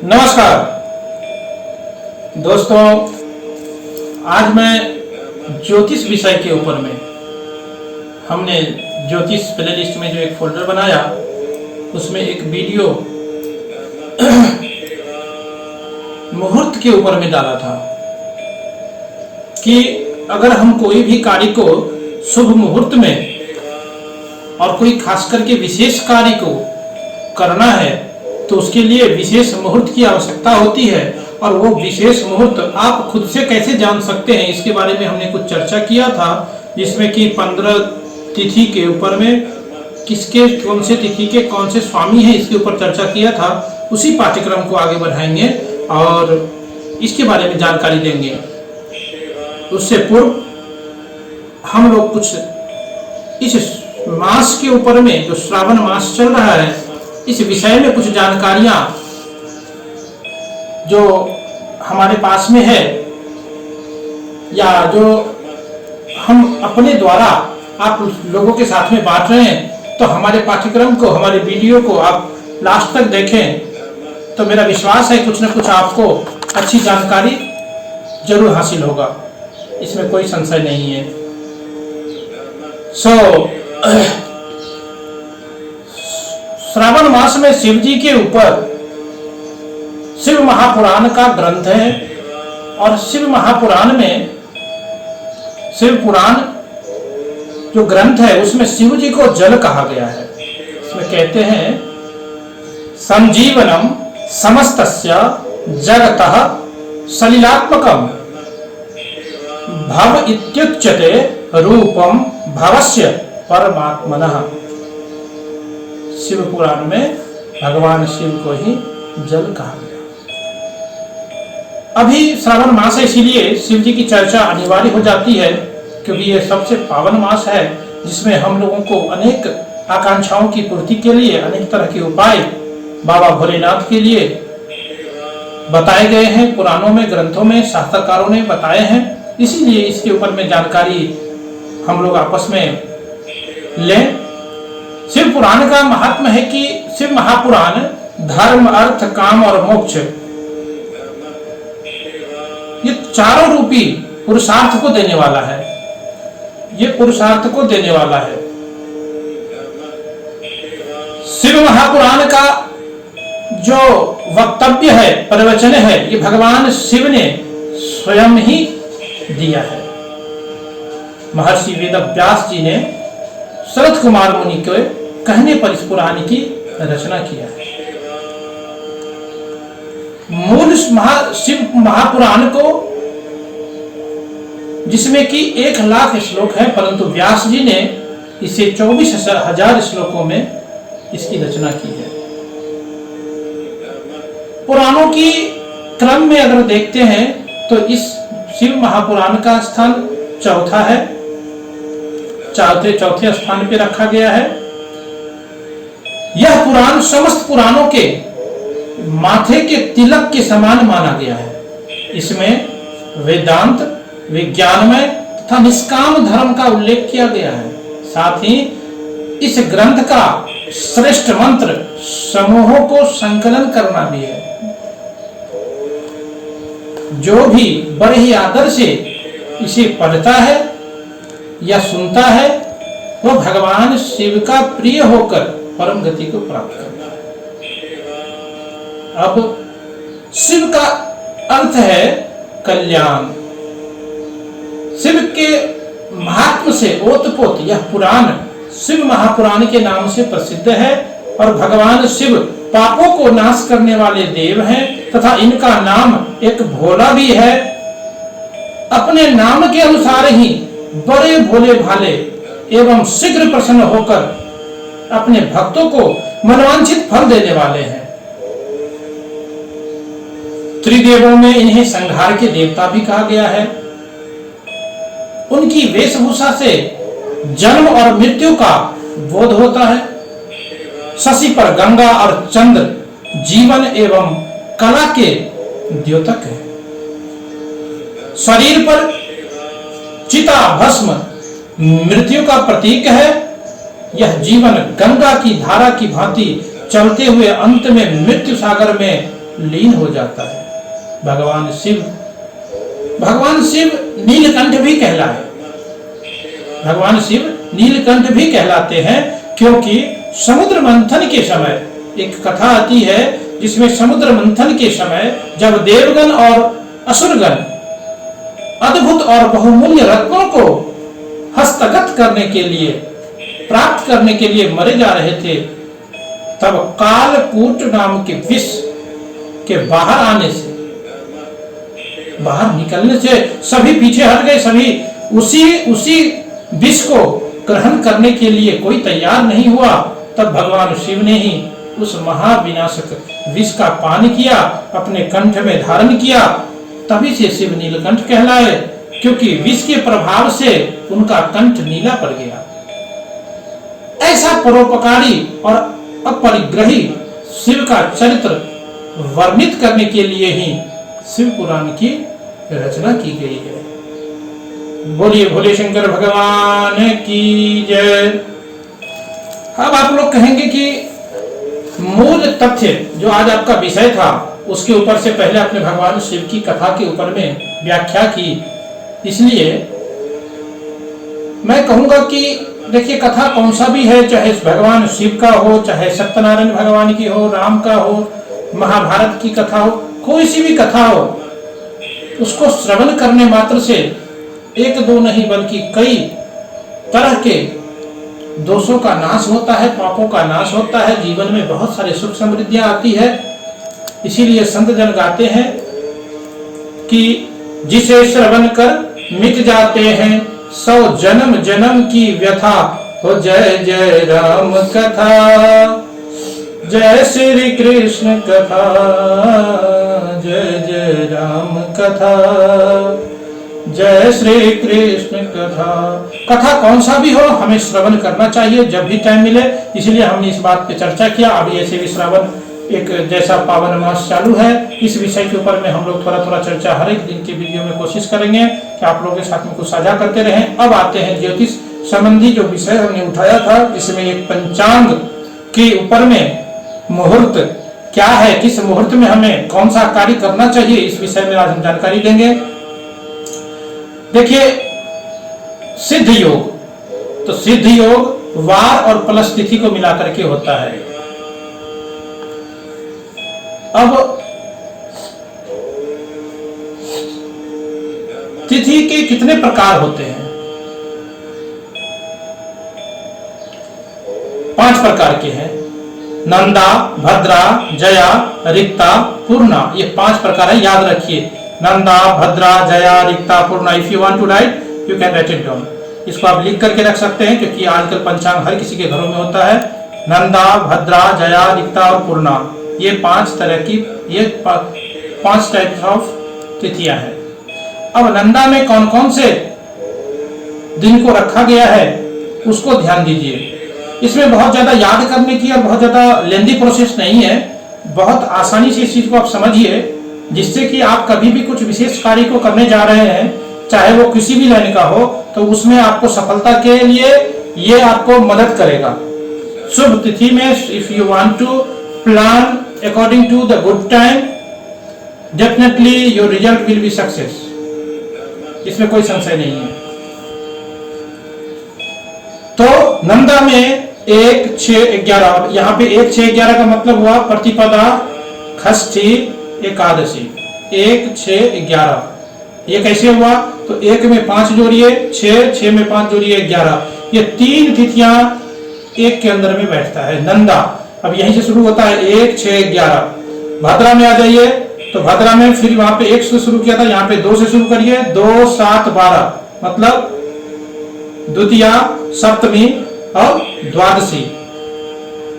नमस्कार दोस्तों, आज मैं ज्योतिष विषय के ऊपर में हमने ज्योतिष प्लेलिस्ट में जो एक फोल्डर बनाया उसमें एक वीडियो मुहूर्त के ऊपर में डाला था कि अगर हम कोई भी कार्य को शुभ मुहूर्त में और कोई खास करके विशेष कार्य को करना है तो उसके लिए विशेष मुहूर्त की आवश्यकता होती है। और वो विशेष मुहूर्त आप खुद से कैसे जान सकते हैं, इसके बारे में हमने कुछ चर्चा किया था, जिसमें कि 15 तिथि के ऊपर में किसके कौन से तिथि के कौन से स्वामी हैं इसके ऊपर चर्चा किया था। उसी पाठ्यक्रम को आगे बढ़ाएंगे और इसके बारे में जानकारी देंगे। उससे पूर्व हम लोग कुछ इस मास के ऊपर में, जो श्रावण मास चल रहा है, इस विषय में कुछ जानकारियां जो हमारे पास में है या जो हम अपने द्वारा आप लोगों के साथ में बांट रहे हैं, तो हमारे पाठ्यक्रम को, हमारे वीडियो को आप लास्ट तक देखें तो मेरा विश्वास है कुछ न कुछ आपको अच्छी जानकारी जरूर हासिल होगा, इसमें कोई संशय नहीं है। श्रावण मास में शिव जी के ऊपर शिव महापुराण का ग्रंथ है और शिव महापुराण में, शिव पुराण जो ग्रंथ है उसमें शिव जी को जल कहा गया है। इसमें कहते हैं संजीवनम समस्तस्य जगतः सलिलात्मकम भव इत्युच्यते रूपम भवस्य परमात्मनः। शिव पुराण में भगवान शिव को ही जल कहा गया। अभी श्रावण मास है, इसीलिए शिव जी की चर्चा अनिवार्य हो जाती है, क्योंकि यह सबसे पावन मास है जिसमें हम लोगों को अनेक आकांक्षाओं की पूर्ति के लिए अनेक तरह के उपाय बाबा भोलेनाथ के लिए बताए गए हैं। पुराणों में, ग्रंथों में शास्त्रकारों ने बताए हैं, इसीलिए इसके ऊपर में जानकारी हम लोग आपस में लें। शिव पुराण का महात्म है कि शिव महापुराण धर्म, अर्थ, काम और मोक्ष, ये चारों रूपी पुरुषार्थ को देने वाला है। ये पुरुषार्थ को देने वाला है। शिव महापुराण का जो वक्तव्य है, प्रवचन है, ये भगवान शिव ने स्वयं ही दिया है। महर्षि वेदव्यास जी ने शरद कुमार मुनि के कहने पर इस पुराण की रचना किया है। मूल शिव महापुराण को, जिसमें कि 1,00,000 श्लोक है, परंतु व्यास जी ने इसे 24,000 श्लोकों में इसकी रचना की है। पुराणों की क्रम में अगर देखते हैं तो इस शिव महापुराण का स्थान चौथा है, चौथे स्थान पे रखा गया है। यह पुराण समस्त पुराणों के माथे के तिलक के समान माना गया है। इसमें वेदांत, विज्ञानमय तथा निष्काम धर्म का उल्लेख किया गया है। साथ ही इस ग्रंथ का श्रेष्ठ मंत्र समूहों को संकलन करना भी है। जो भी बड़े ही आदर से इसे पढ़ता है या सुनता है, वह भगवान शिव का प्रिय होकर परम गति को प्राप्त करता है। अब शिव का अर्थ है कल्याण। शिव के महात्म से ओतप्रोत यह पुराण शिव महापुराण के नाम से प्रसिद्ध है और भगवान शिव पापों को नाश करने वाले देव हैं तथा इनका नाम एक भोला भी है। अपने नाम के अनुसार ही बड़े भोले भाले एवं शीघ्र प्रसन्न होकर अपने भक्तों को मनवांछित फल देने वाले हैं। त्रिदेवों में इन्हें संहार के देवता भी कहा गया है। उनकी वेशभूषा से जन्म और मृत्यु का बोध होता है। शशि पर गंगा और चंद्र जीवन एवं कला के द्योतक है। शरीर पर चिता भस्म मृत्यु का प्रतीक है। यह जीवन गंगा की धारा की भांति चलते हुए अंत में मृत्यु सागर में लीन हो जाता है। भगवान शिव नीलकंठ भी कहलाए, भगवान शिव नीलकंठ भी कहलाते हैं, क्योंकि समुद्र मंथन के समय एक कथा आती है जिसमें समुद्र मंथन के समय जब देवगण और असुरगण अद्भुत और बहुमूल्य रत्नों को हस्तगत करने के लिए, प्राप्त करने के लिए मरे जा रहे थे, तब कालकूट नाम के विष के बाहर आने से, बाहर निकलने से सभी पीछे हट गए। सभी उसी विष को ग्रहण करने के लिए कोई तैयार नहीं हुआ। तब भगवान शिव ने ही उस महाविनाशक विष का पान किया, अपने कंठ में धारण किया, तभी से शिव नीलकंठ कहलाए, क्योंकि विष के प्रभाव से उनका कंठ नीला पड़ गया। ऐसा परोपकारी और अपरिग्रही शिव का चरित्र वर्णित करने के लिए ही शिव पुराण की रचना की गई है। बोलिए भोले शंकर भगवान की जय। अब आप लोग कहेंगे कि मूल तथ्य जो आज आपका विषय था उसके ऊपर से पहले आपने भगवान शिव की कथा के ऊपर में व्याख्या की, इसलिए मैं कहूंगा कि देखिए कथा कौन सा भी है, चाहे भगवान शिव का हो, चाहे सत्यनारायण भगवान की हो, राम का हो, महाभारत की कथा हो, कोई सी भी कथा हो, उसको श्रवण करने मात्र से एक दो नहीं बल्कि कई तरह के दोषों का नाश होता है, पापों का नाश होता है, जीवन में बहुत सारे सुख समृद्धियां आती है। इसीलिए संत जन गाते हैं कि जिसे श्रवण कर मिट जाते हैं 100 जन्म जन्म की व्यथा, हो जय जय राम कथा, जय श्री कृष्ण कथा, जय जय राम कथा, जय श्री कृष्ण कथा। कथा कौन सा भी हो हमें श्रवण करना चाहिए जब भी टाइम मिले, इसलिए हमने इस बात पे चर्चा किया। अभी ऐसे भी श्रावण एक जैसा पावन मास चालू है, इस विषय के ऊपर में हम लोग थोड़ा थोड़ा चर्चा हर एक दिन की वीडियो में कोशिश करेंगे कि आप लोगों के साथ में कुछ साझा करते रहें। अब आते हैं ज्योतिष संबंधी जो विषय हमने उठाया था, इसमें एक पंचांग के ऊपर में मुहूर्त क्या है, किस मुहूर्त में हमें कौन सा कार्य करना चाहिए, इस विषय में आज हम जानकारी देंगे। देखिए सिद्ध योग, तो सिद्ध योग वार और प्लस तिथि को मिलाकर के होता है। अब तिथि के कितने प्रकार होते हैं? 5 प्रकार के हैं। नंदा, भद्रा, जया, रिक्ता, पूर्णा, ये 5 प्रकार है, याद रखिए। Nanda, Bhadra, Jaya, Rikta, Purna. If you want to write you can write it down. इसको आप लिख करके रख सकते हैं, क्योंकि आजकल पंचांग हर किसी के घरों में होता है। नंदा, भद्रा, जया, रिक्ता और पूर्णा, ये 5 तरह की, ये 5 टाइप्स ऑफ तिथियां हैं। अब नंदा में कौन कौन से दिन को रखा गया है उसको ध्यान दीजिए। इसमें बहुत ज्यादा याद करने की और बहुत ज्यादा लेंदी प्रोसेस नहीं है, बहुत आसानी से इस चीज को आप समझिए, जिससे कि आप कभी भी कुछ विशेष कार्य को करने जा रहे हैं, चाहे वो किसी भी लाइन का हो, तो उसमें आपको सफलता के लिए ये आपको मदद करेगा। शुभ तिथि में if you want to plan according to the good time, definitely your result will be success, इसमें कोई संशय नहीं है। तो नंदा में 1, 6, 11, यहाँ पे 1, 6, 11 का मतलब हुआ प्रतिपदा, षष्ठी, एकादशी। 1, 6, 11 ये कैसे हुआ? तो 1 में 5 जोड़िए 6, 6 में 5 जोड़िए 11, ये 3 तिथियां एक के अंदर में बैठता है नंदा। अब यहीं से शुरू होता है 1, 6, 11। भद्रा में आ जाइए, तो भद्रा में फिर वहां पे 1 से शुरू किया था, यहाँ पे 2 से शुरू करिए, 2, 7, 12 मतलब द्वितीया, सप्तमी और द्वादशी।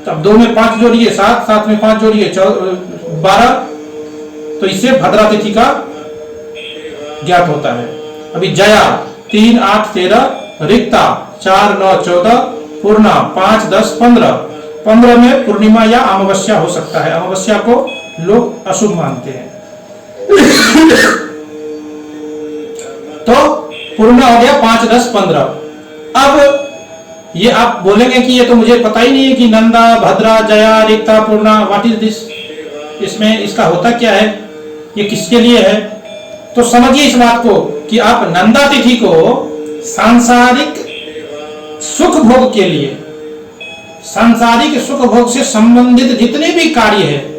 तब 2 में 5 जोड़िए 7, 7 में 5 जोड़िए 12, तो इससे भद्रा तिथि का ज्ञात होता है। अभी जया 3, 8, 13, रिक्ता 4, 9, 14, पूर्णा 5, 10, 15। 15 में पूर्णिमा या अमावस्या हो सकता है, अमावस्या को लोग अशुभ मानते हैं। तो पूर्णा हो गया 5, 10, 15। अब ये आप बोलेंगे कि ये तो मुझे पता ही नहीं है कि नंदा, भद्रा, जया, रिक्ता, पूर्णा, व्हाट इज दिस, इसमें इसका होता क्या है, ये किसके लिए है, तो समझिए इस बात को कि आप नंदा तिथि को सांसारिक सुख भोग के लिए, सांसारिक सुख भोग से संबंधित जितने भी कार्य है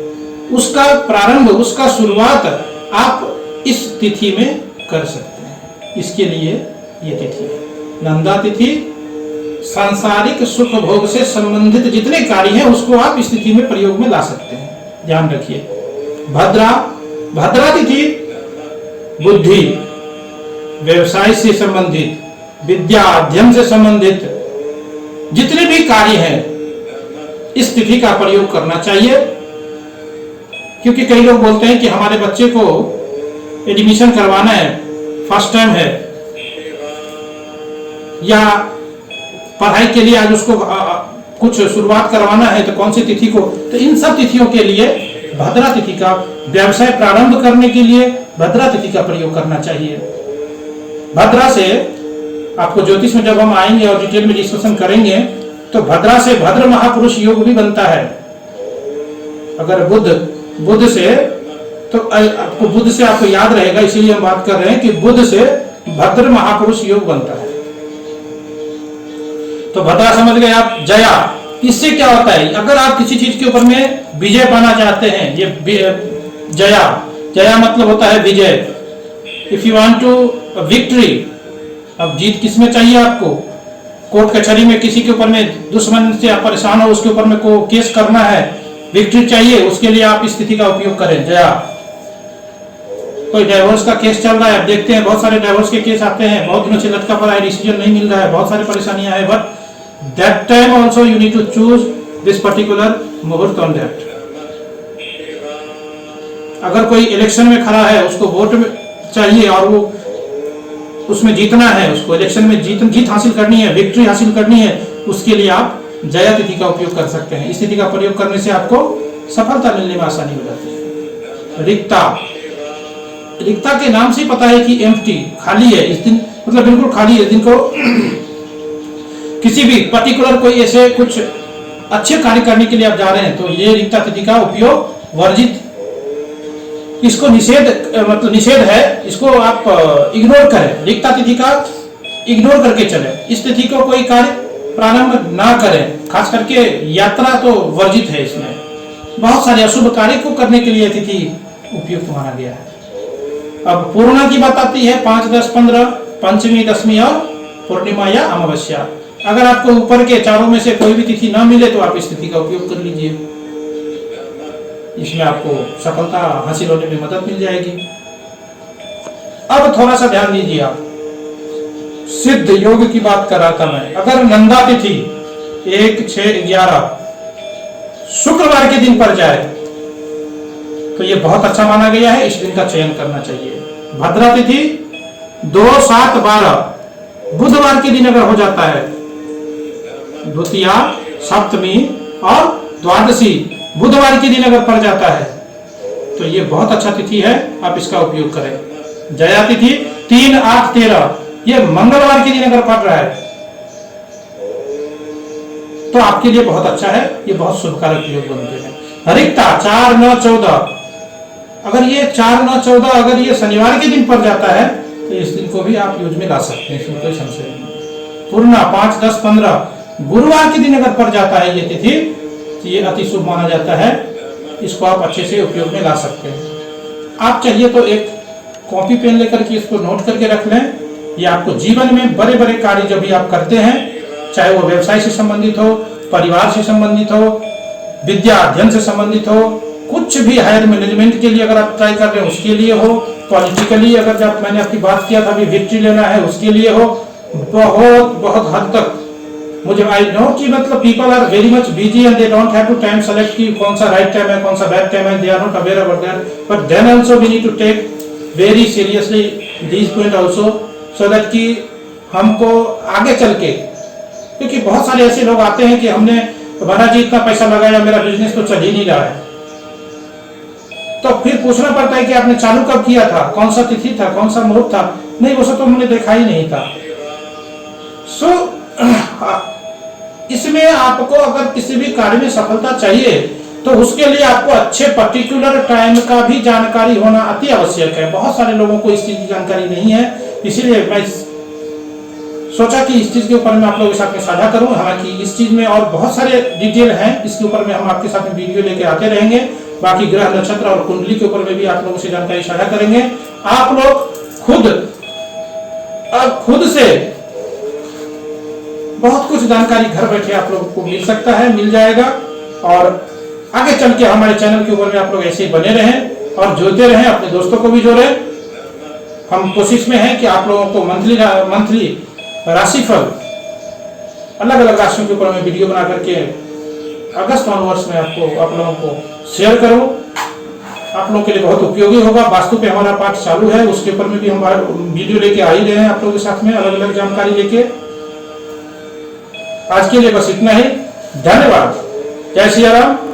उसका प्रारंभ, उसका शुरुआत आप इस तिथि में कर सकते हैं। इसके लिए ये तिथि है नंदा तिथि। सांसारिक सुख भोग से संबंधित जितने कार्य हैं उसको आप इस तिथि में प्रयोग में ला सकते हैं, ध्यान रखिए। भद्रा, भद्रा तिथि बुद्धि, व्यवसाय से संबंधित, विद्या अध्ययन से संबंधित जितने भी कार्य हैं इस तिथि का प्रयोग करना चाहिए। क्योंकि कई लोग बोलते हैं कि हमारे बच्चे को एडमिशन करवाना है, फर्स्ट टाइम है, या पढ़ाई के लिए आज उसको कुछ शुरुआत करवाना है, तो कौन सी तिथि को, तो इन सब तिथियों के लिए भद्रा तिथि का, व्यवसाय प्रारंभ करने के लिए भद्रा तिथि का प्रयोग करना चाहिए। भद्रा से आपको ज्योतिष में जब हम आएंगे और डिटेल में डिस्कशन करेंगे तो भद्रा से भद्र महापुरुष योग भी बनता है। अगर बुध से, तो आपको बुध से आपको याद रहेगा, इसीलिए हम बात कर रहे हैं कि बुध से भद्र महापुरुष योग बनता है। तो भद्रा समझ गए आप। जया, इससे क्या होता है, अगर आप किसी चीज के ऊपर में विजय पाना चाहते हैं, ये जया, जया मतलब होता है विजय। If you want to victory, अब जीत किसमें चाहिए आपको, कोर्ट कचहरी में किसी के ऊपर में दुश्मन से आप परेशान हो, उसके ऊपर में को केस करना है, विक्ट्री चाहिए, उसके लिए आप इस तिथि का उपयोग करें। जया, कोई डाइवोर्स का केस चल रहा है, आप देखते हैं बहुत सारे डाइवोर्स के केस आते हैं, बहुत दिनों से लटका पड़ा है, डिसीजन नहीं मिल रहा है, बहुत सारी परेशानियां हैं, but that time also you need to choose this particular muhurat on that. अगर कोई इलेक्शन में खड़ा है, उसको वोट चाहिए और वो उसमें जीतना है, उसको इलेक्शन में जीत हासिल करनी है, विक्ट्री हासिल करनी है, उसके लिए आप जया तिथि का उपयोग कर सकते हैं। इस तिथि का प्रयोग करने से आपको सफलता मिलने में आसानी हो जाती है। रिक्ता, रिक्ता के नाम से पता है कि एम्प्टी, खाली है इस दिन, मतलब बिल्कुल खाली है। दिन को किसी भी पर्टिकुलर कोई ऐसे कुछ अच्छे कार्य करने के लिए आप जा रहे हैं तो ये रिक्ता तिथि का उपयोग वर्जित, इसको निषेध, मतलब निषेध है, इसको आप इग्नोर करें, रिक्ता तिथि का इग्नोर करके चले। इस तिथि को कोई कार्य प्रारंभ ना करें, खास करके यात्रा तो वर्जित है। इसमें बहुत सारे अशुभ कार्य को करने के लिए तिथि उपयुक्त माना गया है। अब पूर्णा की बात आती है, 5, 10, 15, पंचमी, दशमी और पूर्णिमा या अमावस्या। अगर आपको ऊपर के चारों में से कोई भी तिथि ना मिले तो आप इस तिथि का उपयोग कर लीजिए, इसमें आपको सफलता हासिल होने में मदद मिल जाएगी। अब थोड़ा सा ध्यान दीजिए आप, सिद्ध योग की बात कर रहा था मैं। अगर नंदा तिथि 1, 6, 11 शुक्रवार के दिन पर जाए तो ये बहुत अच्छा माना गया है, इस दिन का चयन करना चाहिए। भद्रा तिथि 2, 7, 12 बुधवार के दिन अगर हो जाता है, द्वितीया, सप्तमी और द्वादशी बुधवार के दिन अगर पड़ जाता है तो ये बहुत अच्छा तिथि है, आप इसका उपयोग करें। जया तिथि 3, 8, 13 ये मंगलवार के दिन अगर पड़ रहा है तो आपके लिए बहुत अच्छा है, ये बहुत शुभकारक योग बनते हैं। रिक्ता 4, 9, 14 अगर ये 4, 9, 14 अगर ये शनिवार के दिन पड़ जाता है तो इस दिन को भी आप यूज में ला सकते हैं, इसमें कोई संशय नहीं। पूर्णा 5, 10, 15 गुरुवार के दिन अगर पड़ जाता है ये तिथि तो ये अति शुभ माना जाता है, इसको आप अच्छे से उपयोग में ला सकते हैं। आप चाहिए तो एक कॉपी पेन लेकर के इसको नोट करके रख लें। ये आपको जीवन में बड़े बड़े कार्य जो भी आप करते हैं, चाहे वो व्यवसाय से संबंधित हो, परिवार से संबंधित हो, विद्या अध्ययन से संबंधित हो, कुछ भी हायर मैनेजमेंट के लिए अगर आप ट्राई कर रहे हैं उसके लिए हो, पॉलिटिकली अगर जब मैंने आपकी बात किया था अभी विक्ट्री लेना है उसके लिए हो, बहुत बहुत हद तक मुझे आई नो कि मतलब people are very much busy and they don't have to time select कि कौन सा राइट टाइम है कौन सा बैड टाइम है, they are not aware about that, but then also we need to take very seriously this point also so that कि हमको आगे चल के, क्योंकि बहुत सारे ऐसे लोग आते हैं कि हमने बड़ा जी इतना पैसा लगाया मेरा बिजनेस तो चल ही नहीं रहा है, तो फिर पूछना पड़ता है कि आपने चालू कब किया था, कौन सा तिथि था, कौन सा मुहूर्त था, नहीं वो सब तो हमने देखा ही नहीं था। सो इसमें आपको अगर किसी भी कार्य में सफलता चाहिए तो उसके लिए आपको अच्छे पर्टिकुलर टाइम का भी जानकारी होना अति आवश्यक है। बहुत सारे लोगों को इस चीज की जानकारी नहीं है, इसीलिए मैं सोचा कि इस चीज के ऊपर मैं आप लोगों के साथ में साझा करूं। हालांकि इस चीज में और बहुत सारे डिटेल हैं, इसके ऊपर में हम आपके साथ में वीडियो लेके आते रहेंगे। बाकी ग्रह नक्षत्र और कुंडली के ऊपर में भी आप लोगों से जानकारी साझा करेंगे। आप लोग खुद से बहुत कुछ जानकारी घर बैठे आप लोगों को मिल सकता है, मिल जाएगा। और आगे चल के हमारे चैनल के ऊपर में आप लोग ऐसे ही बने रहें और जोड़ते रहें, अपने दोस्तों को भी जोड़ें। हम कोशिश में हैं कि आप लोगों को मंथली राशिफल अलग अलग राशियों के ऊपर में वीडियो बना करके अगस्त ऑनवर्ड्स में आप लोगों को शेयर करूं। आप लोगों के लिए बहुत उपयोगी होगा। वास्तु पे हमारा पाठ चालू है, उसके ऊपर में भी हम वीडियो लेके आ ही रहे हैं आप लोगों के साथ में, अलग अलग जानकारी लेके। आज के लिए बस इतना ही। धन्यवाद। जय सिया राम।